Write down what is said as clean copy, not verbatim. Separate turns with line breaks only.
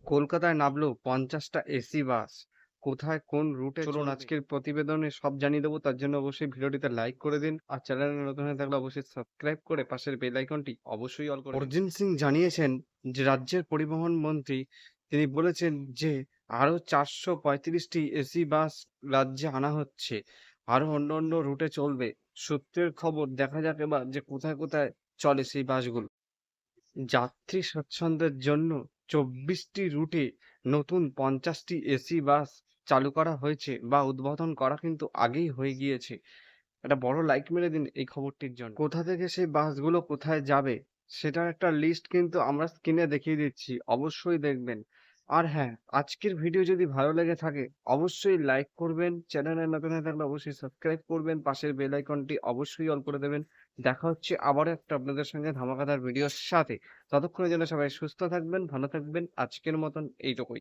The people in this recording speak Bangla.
কলকাতায় নামলো ৫০টা এসি বাস। কোথায় কোন রুটে চলুন
চলবে।
আজকের প্রতিবেদনে সব জানিয়ে দেবো। তার জন্য অবশ্যই ভিডিওটিতে লাইক করে দিন। আর চ্যানেলে নতুন হয়ে থাকলে অবশ্যই সাবস্ক্রাইব করে পাশের বেল আইকনটি অবশ্যই অল করে দিন। অরিজিৎ সিং জানিয়েছেন যে রাজ্যের পরিবহন মন্ত্রী তিনি বলেছেন যে আরও ৪৩৫টি এসি বাস রাজ্যে আনা হচ্ছে। আরও অন্য রুটে চলবে। সূত্রের খবর দেখা যাক এবার যে কোথায় চলে সেই বাসগুলো। যাত্রী স্বাচ্ছন্দ্যের জন্য ২৪টি রুটে নতুন ৫০টি এসি বাস চালু করা হয়েছে বা উদ্বোধন করা কিন্তু আগেই হয়ে গিয়েছে। একটা বড় লাইক মেরে দিন এই খবরটির জন্য। কোথা থেকে সেই বাসগুলো কোথায় যাবে সেটার একটা লিস্ট কিন্তু আমরা স্ক্রিনে দেখিয়ে দিচ্ছি। অবশ্যই দেখবেন। আর হ্যাঁ, আজকের ভিডিও যদি ভালো লেগে থাকে অবশ্যই লাইক করবেন। চ্যানেলে নতুন হয়ে থাকলে অবশ্যই সাবস্ক্রাইব করবেন। পাশের বেল আইকনটি অবশ্যই অল করে দেবেন। দেখা হচ্ছে আবারও একটা আপনাদের সঙ্গে ধামাকাদার ভিডিওর সাথে। ততক্ষণের জন্য সবাই সুস্থ থাকবেন, ভালো থাকবেন। আজকের মতন এইটুকুই।